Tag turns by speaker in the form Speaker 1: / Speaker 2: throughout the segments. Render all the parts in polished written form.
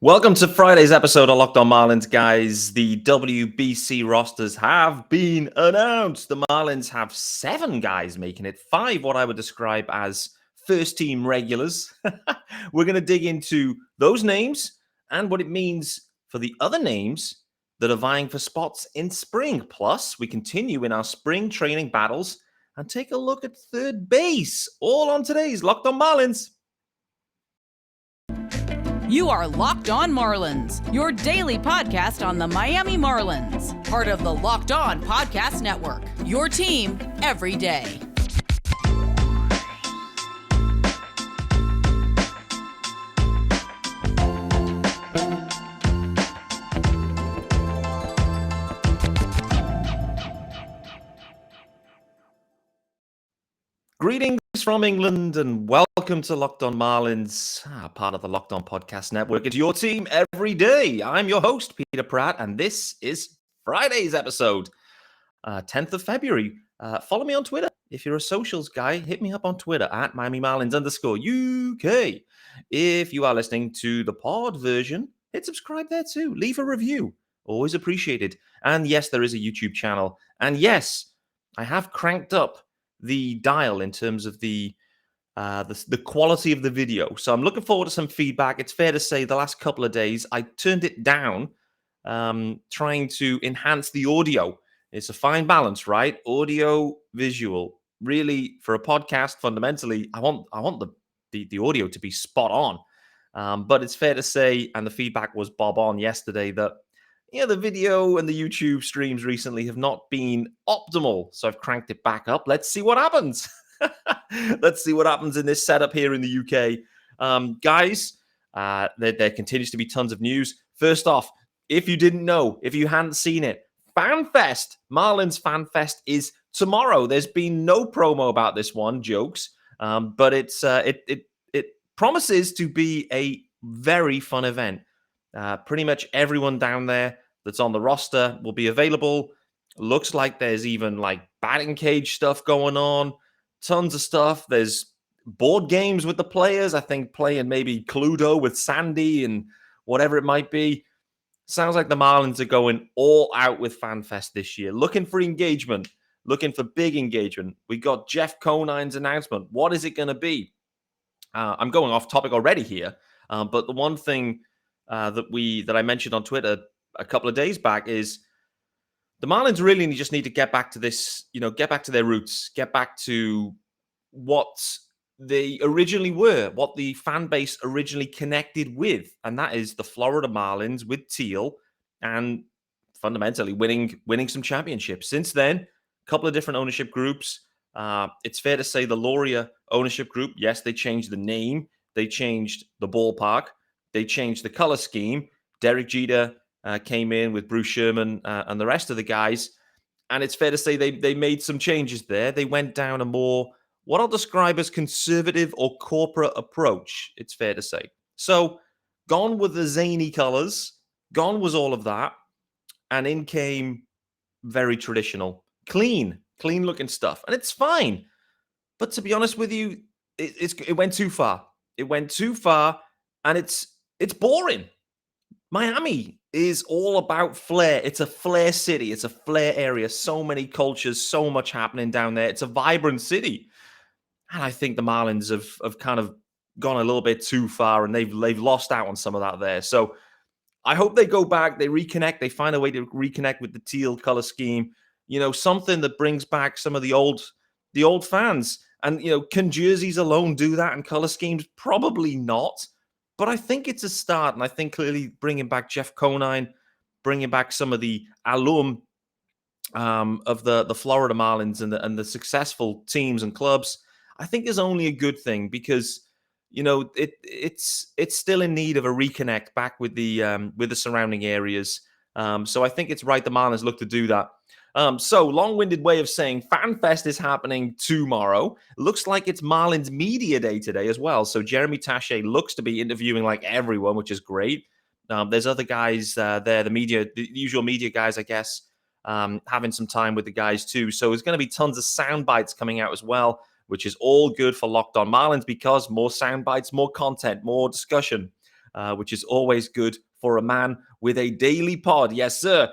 Speaker 1: Welcome to Friday's episode of Locked On Marlins, guys. The WBC rosters have been announced. The Marlins have 7 guys making it, 5 what I would describe as first-team regulars. We're going to dig into those names and what it means for the other names that are vying for spots in spring. Plus, we continue in our spring training battles and take a look at third base, all on today's Locked On Marlins.
Speaker 2: You are Locked On Marlins, your daily podcast on the Miami Marlins. Part of the Locked On Podcast Network, your team every day.
Speaker 1: Greetings from England and welcome to Locked On Marlins, part of the Locked On Podcast Network. It's your team every day. I'm your host, Peter Pratt, and this is Friday's episode, 10th of February. Follow me on Twitter. If you're a socials guy, hit me up on Twitter at Miami Marlins _UK. If you are listening to the pod version, hit subscribe there too. Leave a review. Always appreciated. And yes, there is a YouTube channel. And yes, I have cranked up the dial in terms of the quality of the video. So I'm looking forward to some feedback. It's fair to say the last couple of days I turned it down, trying to enhance the audio. It's a fine balance, right? Audio, visual. Really, for a podcast, fundamentally, I want the audio to be spot on. But it's fair to say, and the feedback was bob on yesterday, that the video and the YouTube streams recently have not been optimal. So I've cranked it back up. Let's see what happens. Let's see what happens in this setup here in the UK. Guys, there continues to be tons of news. First off, if you didn't know, if you hadn't seen it, FanFest, Marlins FanFest is tomorrow. There's been no promo about this one, jokes. But it promises to be a very fun event. Pretty much everyone down there that's on the roster will be available. Looks like there's even like batting cage stuff going on. Tons of stuff. There's board games with the players. I think playing maybe Cluedo with Sandy and whatever it might be. Sounds like the Marlins are going all out with FanFest this year. Looking for engagement. Looking for big engagement. We got Jeff Conine's announcement. What is it going to be? I'm going off topic already here. But the one thing that I mentioned on Twitter a couple of days back is the Marlins really just need to get back to this, get back to their roots, get back to what they originally were, what the fan base originally connected with, and that is the Florida Marlins with Teal and fundamentally winning some championships. Since then, a couple of different ownership groups. It's fair to say the Loria ownership group, yes, they changed the name, they changed the ballpark, they changed the color scheme. Derek Jeter came in with Bruce Sherman and the rest of the guys. And it's fair to say they made some changes there. They went down a more, what I'll describe as conservative or corporate approach, it's fair to say. So gone were the zany colors. Gone was all of that. And in came very traditional, clean looking stuff. And it's fine. But to be honest with you, it went too far. It went too far. And it's boring. Miami is all about flair. It's a flair city. It's a flair area. So many cultures, so much happening down there. It's a vibrant city. And I think the Marlins have kind of gone a little bit too far and they've lost out on some of that there. So I hope they go back, they reconnect, they find a way to reconnect with the teal color scheme. Something that brings back some of the old fans. And, can jerseys alone do that and color schemes? Probably not. But I think it's a start, and I think clearly bringing back Jeff Conine, bringing back some of the alum of the Florida Marlins and the successful teams and clubs, I think is only a good thing because it's still in need of a reconnect back with the surrounding areas. So I think it's right the Marlins look to do that. So long-winded way of saying FanFest is happening tomorrow. Looks like it's Marlins Media Day today as well. So Jeremy Taché looks to be interviewing like everyone, which is great. There's other guys there, the usual media guys, I guess, having some time with the guys too. So there's going to be tons of sound bites coming out as well, which is all good for Locked On Marlins because more sound bites, more content, more discussion. which is always good for a man with a daily pod. Yes, sir.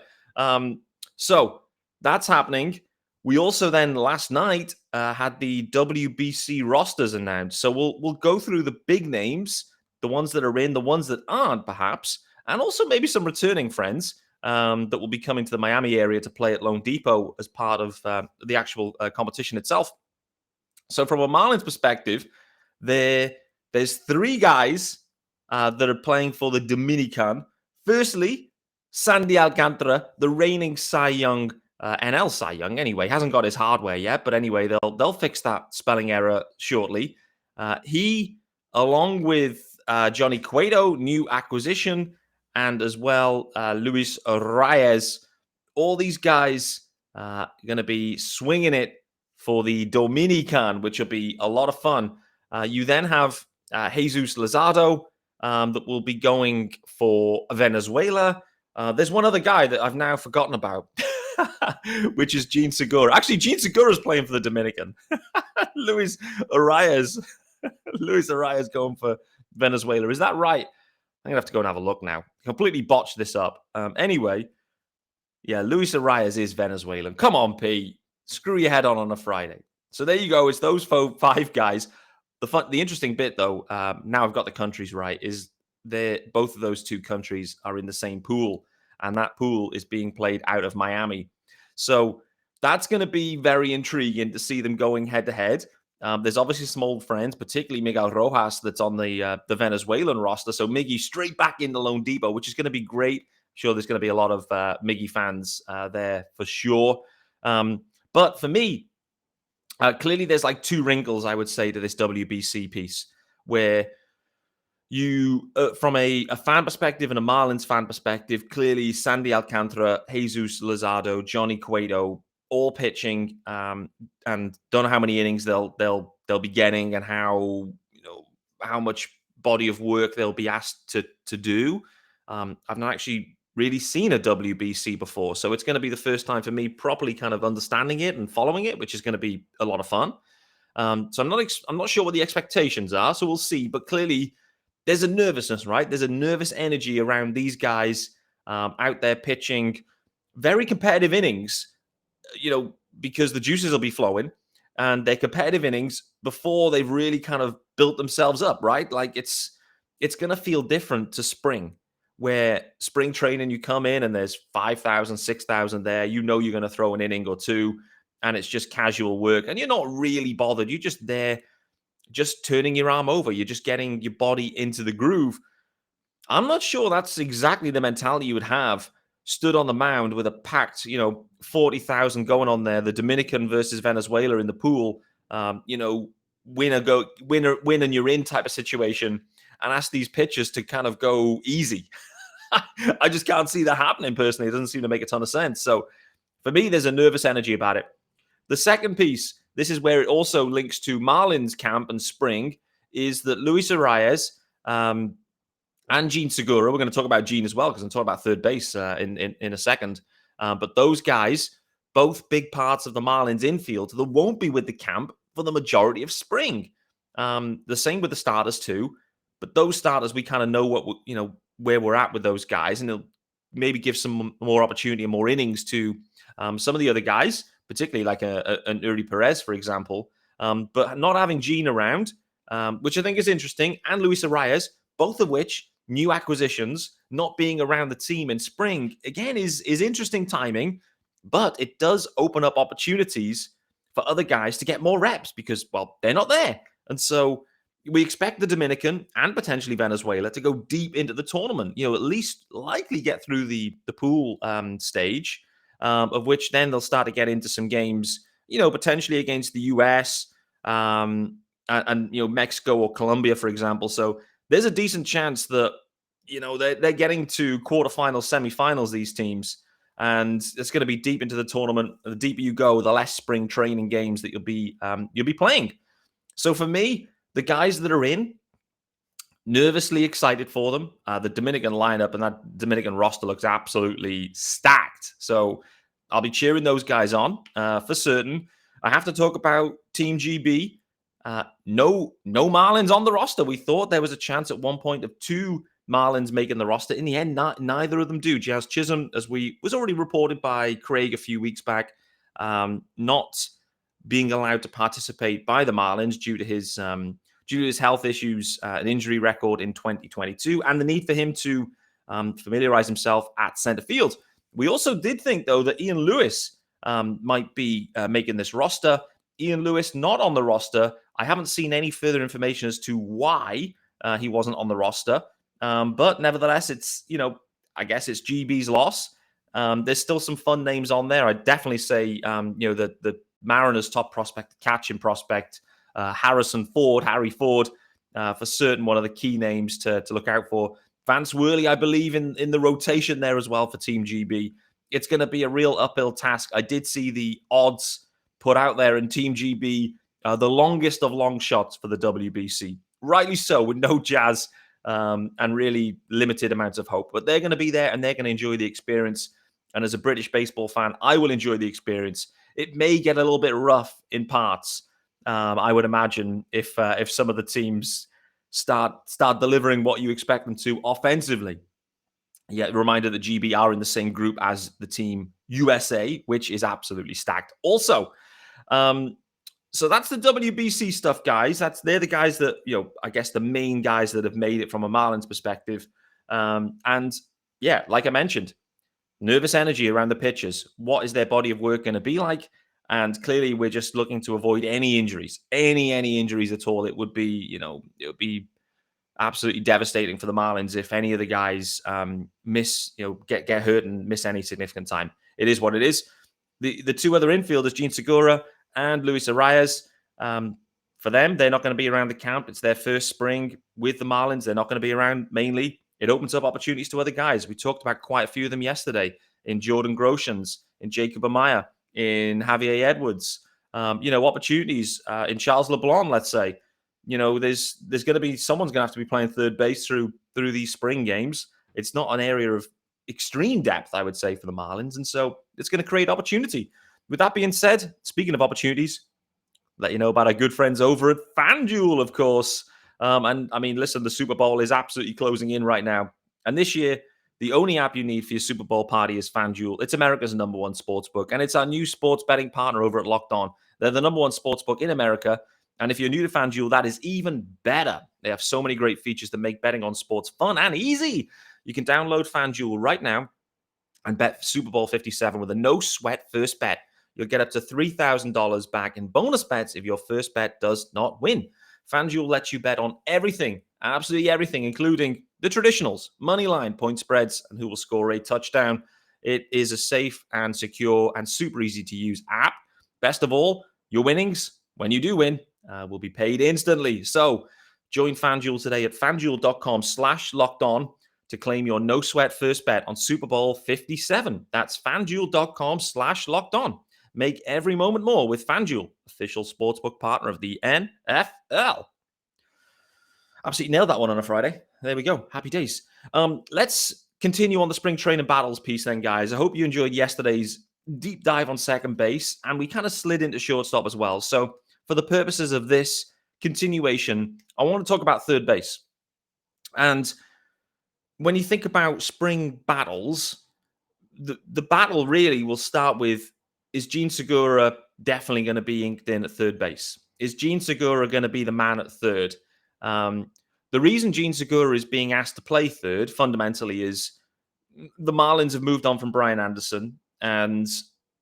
Speaker 1: So that's happening. We also then last night had the WBC rosters announced. So we'll go through the big names, the ones that are in, the ones that aren't, perhaps, and also maybe some returning friends that will be coming to the Miami area to play at Lone Depot as part of the actual competition itself. So from a Marlins perspective, there's 3 guys that are playing for the Dominican. Firstly, Sandy Alcantara, the reigning Cy Young, NL Cy Young anyway, hasn't got his hardware yet, but anyway, they'll fix that spelling error shortly. He, along with Johnny Cueto, new acquisition, and as well Luis Arraez, all these guys are going to be swinging it for the Dominican, which will be a lot of fun. You then have Jesus Luzardo that will be going for Venezuela. There's one other guy that I've now forgotten about, which is Jean Segura. Actually, Jean Segura is playing for the Dominican. Luis Arraez going for Venezuela. Is that right? I'm going to have to go and have a look now. Completely botched this up. Anyway, yeah, Luis Arraez is Venezuelan. Come on, P. Screw your head on a Friday. So there you go. It's those 5 guys. The interesting bit, though, now I've got the countries right, is both of those 2 countries are in the same pool, and that pool is being played out of Miami. So that's going to be very intriguing to see them going head-to-head. There's obviously some old friends, particularly Miguel Rojas, that's on the Venezuelan roster. So Miggy straight back into Lone Depot, which is going to be great. I'm sure there's going to be a lot of Miggy fans there for sure. But for me, clearly there's like 2 wrinkles, I would say, to this WBC piece, where you, from a fan perspective and a Marlins fan perspective, clearly Sandy Alcantara, Jesus Luzardo, Johnny Cueto, all pitching, and don't know how many innings they'll be getting and how much body of work they'll be asked to do. I've not actually really seen a WBC before, so it's going to be the first time for me properly kind of understanding it and following it, which is going to be a lot of fun. So I'm not sure what the expectations are, so we'll see. But clearly, there's a nervousness, right? There's a nervous energy around these guys out there pitching very competitive innings. Because the juices will be flowing and their competitive innings before they've really kind of built themselves up, right? Like it's going to feel different to spring, where spring training, you come in and there's 5,000, 6,000 there. You're going to throw an inning or 2 and it's just casual work and you're not really bothered. You're just there, just turning your arm over. You're just getting your body into the groove. I'm not sure that's exactly the mentality you would have stood on the mound with a packed, 40,000 going on there, the Dominican versus Venezuela in the pool, win and you're in type of situation, and ask these pitchers to kind of go easy. I just can't see that happening personally. It doesn't seem to make a ton of sense. So for me, there's a nervous energy about it. The second piece, this is where it also links to Marlins camp and spring, is that Luis Arraez, and Jean Segura. We're going to talk about Jean as well because I'm talking about third base in a second. But those guys, both big parts of the Marlins infield, that won't be with the camp for the majority of spring. The same with the starters too. But those starters, we kind of know where we're at with those guys, and it'll maybe give some more opportunity and more innings to some of the other guys, particularly like an Uri Perez, for example. But not having Jean around, which I think is interesting, and Luis Arraez, both of which new acquisitions, not being around the team in spring, again, is interesting timing, but it does open up opportunities for other guys to get more reps because, well, they're not there. And so we expect the Dominican and potentially Venezuela to go deep into the tournament, at least likely get through the pool stage, of which then they'll start to get into some games, potentially against the US and Mexico or Colombia, for example. So there's a decent chance that, they're getting to quarterfinals, semifinals, these teams, and it's going to be deep into the tournament. The deeper you go, the less spring training games that you'll be playing. So for me, the guys that are in, nervously excited for them. The Dominican lineup and that Dominican roster looks absolutely stacked. So I'll be cheering those guys on for certain. I have to talk about Team GB. No Marlins on the roster. We thought there was a chance at one point of 2 Marlins making the roster. In the end, neither of them do. Jazz Chisholm, as was already reported by Craig a few weeks back, not being allowed to participate by the Marlins due to his health issues, an injury record in 2022, and the need for him to familiarize himself at center field. We also did think, though, that Ian Lewis might be making this roster. Ian Lewis not on the roster. I haven't seen any further information as to why he wasn't on the roster. But nevertheless, it's, I guess it's GB's loss. There's still some fun names on there. I'd definitely say, the Mariners' top prospect, catching prospect, Harry Ford, for certain, one of the key names to look out for. Vance Worley, I believe, in the rotation there as well for Team GB. It's going to be a real uphill task. I did see the odds put out there in Team GB, the longest of long shots for the WBC. Rightly so, with no Jazz and really limited amounts of hope. But they're going to be there and they're going to enjoy the experience. And as a British baseball fan, I will enjoy the experience. It may get a little bit rough in parts, I would imagine, if some of the teams start delivering what you expect them to offensively. Yeah, reminder that GB are in the same group as the team USA, which is absolutely stacked. Also, so that's the WBC stuff, guys. They're the guys that, I guess the main guys that have made it from a Marlins perspective. And yeah, like I mentioned, nervous energy around the pitchers. What is their body of work going to be like? And clearly, we're just looking to avoid any injuries, any injuries at all. It would be, it would be absolutely devastating for the Marlins if any of the guys get hurt and miss any significant time. It is what it is. The two other infielders, Jean Segura and Luis Arraez, for them, they're not going to be around the camp. It's their first spring with the Marlins. They're not going to be around mainly. It opens up opportunities to other guys. We talked about quite a few of them yesterday in Jordan Groshans, in Jacob Amaya, in Javier Edwards, opportunities in Charles LeBlanc, let's say. There's going to be someone's going to have to be playing third base through these spring games. It's not an area of extreme depth, I would say, for the Marlins. And so it's going to create opportunity. With that being said, speaking of opportunities, let you know about our good friends over at FanDuel, of course. And I mean, listen, the Super Bowl is absolutely closing in right now. And this year, the only app you need for your Super Bowl party is FanDuel. It's America's #1 sportsbook, and it's our new sports betting partner over at Locked On. They're the #1 sportsbook in America. And if you're new to FanDuel, that is even better. They have so many great features that make betting on sports fun and easy. You can download FanDuel right now and bet Super Bowl 57 with a no-sweat first bet. You'll get up to $3,000 back in bonus bets if your first bet does not win. FanDuel lets you bet on everything, absolutely everything, including the traditionals, money line, point spreads, and who will score a touchdown. It is a safe and secure and super easy to use app. Best of all, your winnings, when you do win, will be paid instantly. So join FanDuel today at FanDuel.com/lockedon to claim your no sweat first bet on Super Bowl 57. That's FanDuel.com/lockedon. Make every moment more with FanDuel, official sportsbook partner of the NFL. Absolutely nailed that one on a Friday. There we go. Happy days. Let's continue on the spring training battles piece then, guys. I hope you enjoyed yesterday's deep dive on second base, and we kind of slid into shortstop as well. So for the purposes of this continuation, I want to talk about third base. And when you think about spring battles, the battle really will start with, is Jean Segura definitely going to be inked in at third base? Is Jean Segura going to be the man at third? The reason Jean Segura is being asked to play third fundamentally is the Marlins have moved on from Brian Anderson, and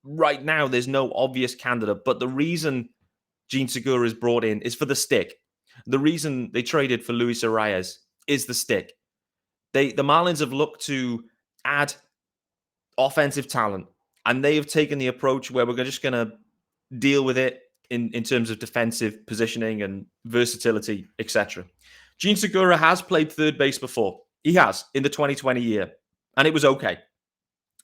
Speaker 1: right now there's no obvious candidate. But the reason Jean Segura is brought in is for the stick. The reason they traded for Luis Arraez is the stick. The Marlins have looked to add offensive talent, and they have taken the approach where we're just going to deal with it in terms of defensive positioning and versatility, etc. Jean Segura has played third base before. He has in the 2020 year, and it was okay.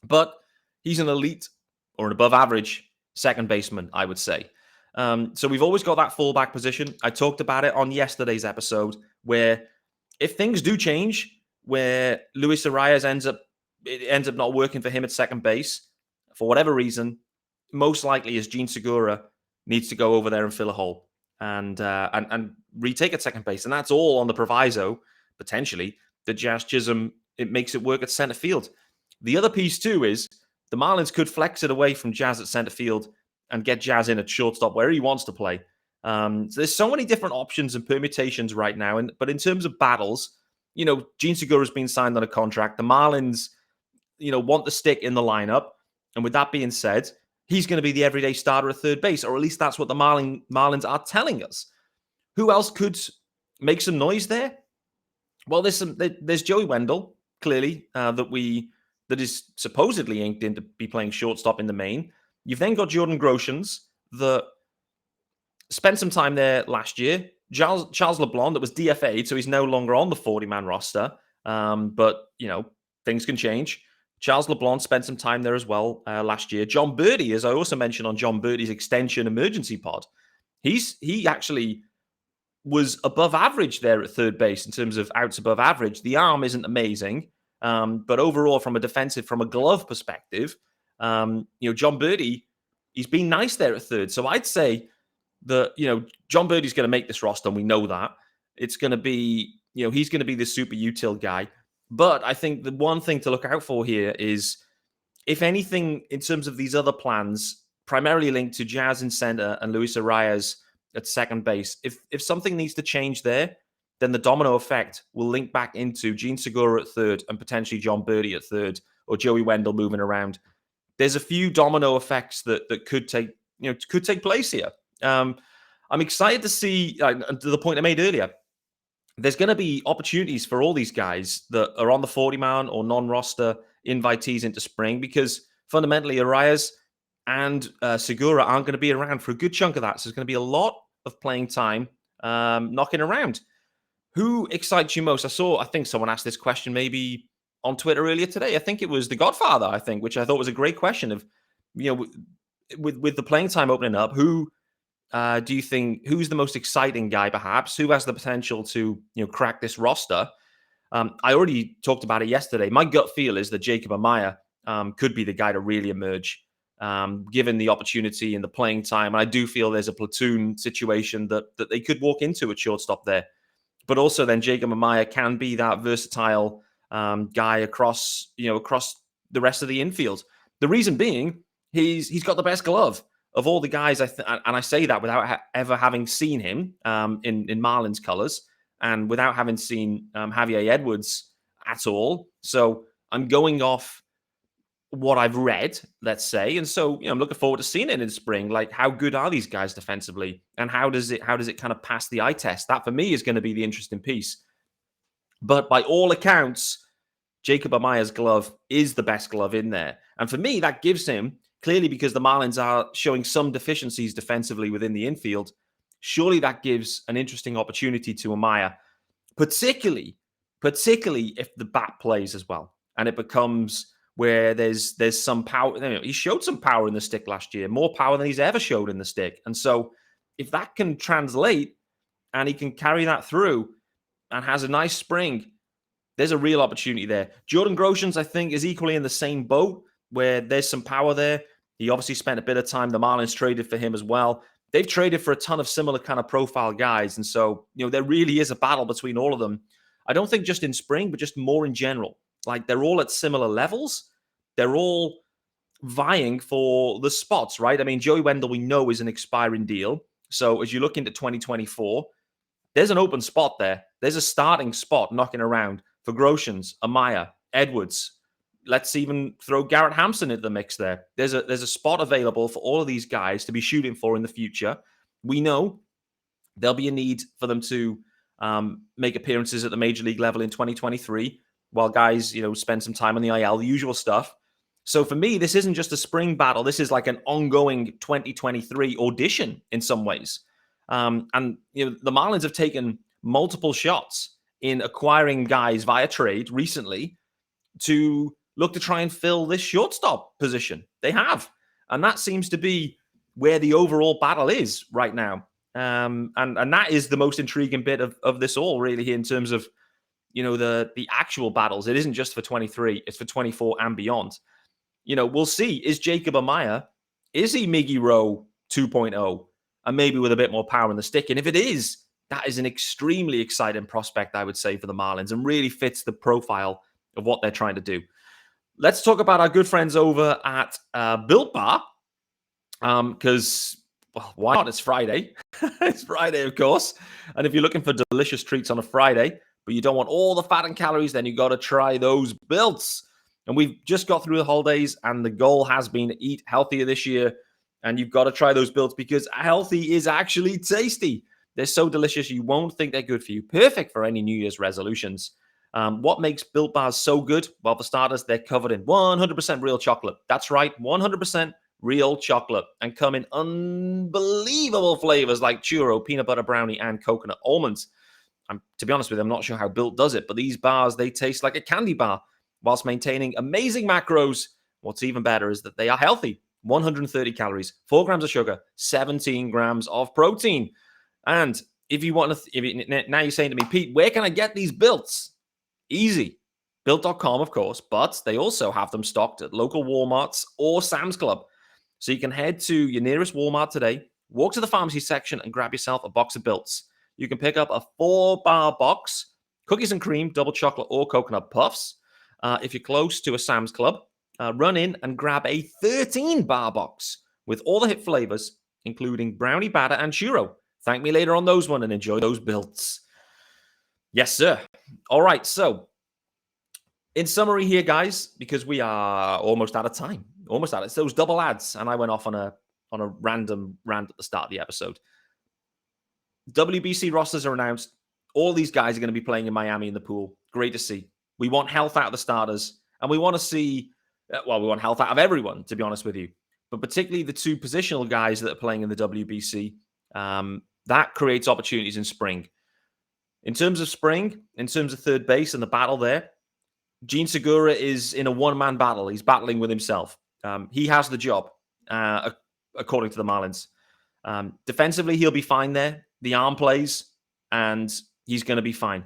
Speaker 1: But he's an elite or an above average second baseman, I would say. So we've always got that fallback position. I talked about it on yesterday's episode, where if things do change, where Luis Arraez ends up not working for him at second base for whatever reason, most likely is Jean Segura needs to go over there and fill a hole and retake at second base, and that's all on the proviso potentially that Jazz Chisholm, it makes it work at center field. The other piece too is the Marlins could flex it away from Jazz at center field and get Jazz in at shortstop where he wants to play. So there's so many different options and permutations right now. But in terms of battles, Jean Segura has been signed on a contract. The Marlins, want the stick in the lineup. And with that being said, he's going to be the everyday starter at third base, or at least that's what the Marlins are telling us. Who else could make some noise there? Well, there's Joey Wendell, clearly, that is supposedly inked in to be playing shortstop in the main. You've then got Jordan Groshans that spent some time there last year. Charles LeBlanc that was DFA'd, so he's no longer on the 40-man roster. But, things can change. Charles LeBlanc spent some time there as well last year. John Birdie, as I also mentioned on John Birdie's extension emergency pod, he actually was above average there at third base in terms of outs above average. The arm isn't amazing, but overall, from a glove perspective, John Birdie, he's been nice there at third. So I'd say that, John Birdie's going to make this roster, and we know that. It's going to be, he's going to be the super util guy. But I think the one thing to look out for here is, if anything, in terms of these other plans, primarily linked to Jazz in center and Luis Arraez at second base, if something needs to change there, then the domino effect will link back into Jean Segura at third and potentially John Birdie at third, or Joey Wendell moving around. There's a few domino effects that could take place here. I'm excited to see, to the point I made earlier, there's going to be opportunities for all these guys that are on the 40-man or non-roster invitees into spring, because fundamentally Arraez and Segura aren't going to be around for a good chunk of that. So there's going to be a lot of playing time knocking around. Who excites you most? I think someone asked this question maybe on Twitter earlier today. I think it was The Godfather, which I thought was a great question of, with the playing time opening up, who do you think, who's the most exciting guy perhaps? Who has the potential to, crack this roster? I already talked about it yesterday. My gut feel is that Jacob Amaya could be the guy to really emerge, given the opportunity and the playing time. And I do feel there's a platoon situation that they could walk into at shortstop there. But also then Jacob Amaya can be that versatile guy across the rest of the infield. The reason being, he's got the best glove of all the guys, and I say that without ever having seen him in Marlins colors, and without having seen Javier Edwards at all. So I'm going off what I've read, let's say, and so I'm looking forward to seeing it in spring. Like, how good are these guys defensively, and how does it kind of pass the eye test? That for me is going to be the interesting piece. But by all accounts, Jacob Amaya's glove is the best glove in there, and for me that gives him, clearly because the Marlins are showing some deficiencies defensively within the infield, surely that gives an interesting opportunity to Amaya, particularly if the bat plays as well, and it becomes where there's some power. He showed some power in the stick last year, more power than he's ever showed in the stick. And so if that can translate and he can carry that through and has a nice spring, there's a real opportunity there. Jordan Groshans, I think, is equally in the same boat, where there's some power there. He obviously spent a bit of time. The Marlins traded for him as well. They've traded for a ton of similar kind of profile guys. And so, there really is a battle between all of them. I don't think just in spring, but just more in general. Like, they're all at similar levels. They're all vying for the spots, right? I mean, Joey Wendell, we know, is an expiring deal. So as you look into 2024, there's an open spot there. There's a starting spot knocking around for Groshans, Amaya, Edwards. Let's even throw Garrett Hampson into the mix there. There's a spot available for all of these guys to be shooting for in the future. We know there'll be a need for them to make appearances at the major league level in 2023, while guys, spend some time on the IL, the usual stuff. So for me, this isn't just a spring battle. This is like an ongoing 2023 audition in some ways. And the Marlins have taken multiple shots in acquiring guys via trade recently to look to try and fill this shortstop position. They have. And that seems to be where the overall battle is right now. And that is the most intriguing bit of this all, really, in terms of, the actual battles. It isn't just for 23, it's for 24 and beyond. We'll see. Is Jacob Amaya, is he Miggy Rowe 2.0? And maybe with a bit more power in the stick? And if it is, that is an extremely exciting prospect, I would say, for the Marlins, and really fits the profile of what they're trying to do. Let's talk about our good friends over at Built Bar, because, well, why not? It's Friday. It's Friday, of course. And if you're looking for delicious treats on a Friday, but you don't want all the fat and calories, then you got to try those Builts. And we've just got through the holidays, and the goal has been to eat healthier this year. And you've got to try those Builts because healthy is actually tasty. They're so delicious, you won't think they're good for you. Perfect for any New Year's resolutions. What makes Built Bars so good? Well, for starters, they're covered in 100% real chocolate. That's right, 100% real chocolate, and come in unbelievable flavors like churro, peanut butter brownie, and coconut almonds. To be honest with you, I'm not sure how Built does it, but these bars, they taste like a candy bar whilst maintaining amazing macros. What's even better is that they are healthy. 130 calories, 4 grams of sugar, 17 grams of protein. And if you want to, now you're saying to me, Pete, where can I get these Builts? Easy. Built.com, of course, but they also have them stocked at local Walmarts or Sam's Club. So you can head to your nearest Walmart today, walk to the pharmacy section, and grab yourself a box of Builts. You can pick up a 4-bar box, cookies and cream, double chocolate, or coconut puffs. If you're close to a Sam's Club, run in and grab a 13-bar box with all the hit flavors, including brownie batter and churro. Thank me later on those one and enjoy those Builts. Yes, sir. All right, so in summary here, guys, because we are almost out of time, it's those double ads, and I went off on a random rant at the start of the episode. WBC rosters are announced. All these guys are going to be playing in Miami in the pool. Great to see. We want health out of the starters, and we want to see, we want health out of everyone, to be honest with you. But particularly the 2 positional guys that are playing in the WBC, that creates opportunities in spring. In terms of spring, in terms of third base and the battle there, Jean Segura is in a one-man battle. He's battling with himself. He has the job, according to the Marlins. Defensively, he'll be fine there. The arm plays, and he's going to be fine.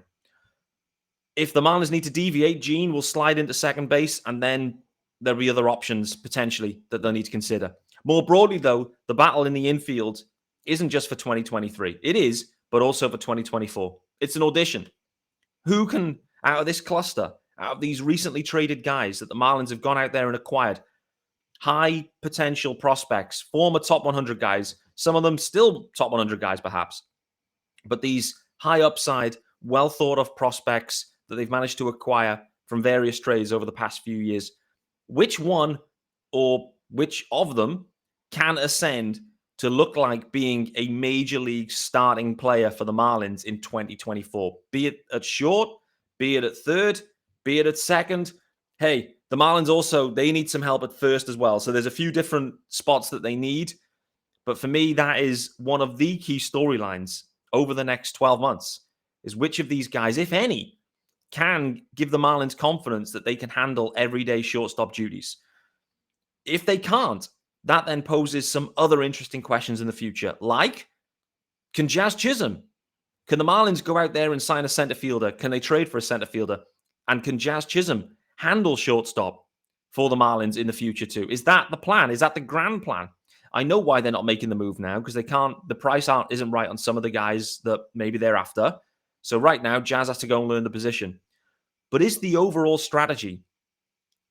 Speaker 1: If the Marlins need to deviate, Jean will slide into second base, and then there'll be other options, potentially, that they'll need to consider. More broadly, though, the battle in the infield isn't just for 2023. It is, but also for 2024. It's an audition. Who can, out of this cluster, out of these recently traded guys that the Marlins have gone out there and acquired, high potential prospects, former top 100 guys, some of them still top 100 guys perhaps, but these high upside, well thought of prospects that they've managed to acquire from various trades over the past few years, which one or which of them can ascend to look like being a major league starting player for the Marlins in 2024, be it at short, be it at third, be it at second? Hey, the Marlins also, they need some help at first as well. So there's a few different spots that they need. But for me, that is one of the key storylines over the next 12 months, is which of these guys, if any, can give the Marlins confidence that they can handle everyday shortstop duties. If they can't, that then poses some other interesting questions in the future, like, can Jazz Chisholm, can the Marlins go out there and sign a center fielder? Can they trade for a center fielder? And can Jazz Chisholm handle shortstop for the Marlins in the future too? Is that the plan? Is that the grand plan? I know why they're not making the move now, because they can't, the price isn't right on some of the guys that maybe they're after. So right now, Jazz has to go and learn the position. But is the overall strategy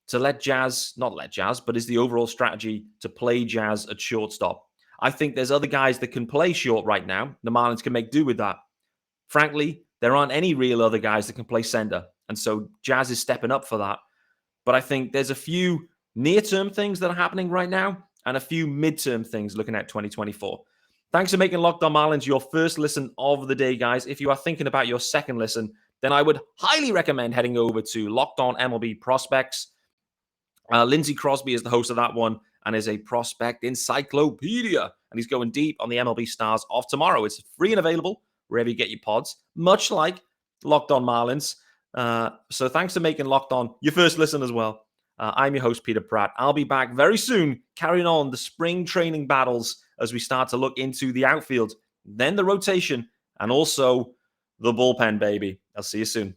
Speaker 1: to is the overall strategy to play Jazz at shortstop? I think there's other guys that can play short right now. The Marlins can make do with that. Frankly, there aren't any real other guys that can play center. And so Jazz is stepping up for that. But I think there's a few near-term things that are happening right now and a few mid-term things looking at 2024. Thanks for making Locked On Marlins your first listen of the day, guys. If you are thinking about your second listen, then I would highly recommend heading over to Locked On MLB Prospects. Lindsey Crosby is the host of that one and is a prospect encyclopedia. And he's going deep on the MLB stars of tomorrow. It's free and available wherever you get your pods, much like Locked On Marlins. So thanks for making Locked On your first listen as well. I'm your host, Peter Pratt. I'll be back very soon, carrying on the spring training battles as we start to look into the outfield, then the rotation, and also the bullpen, baby. I'll see you soon.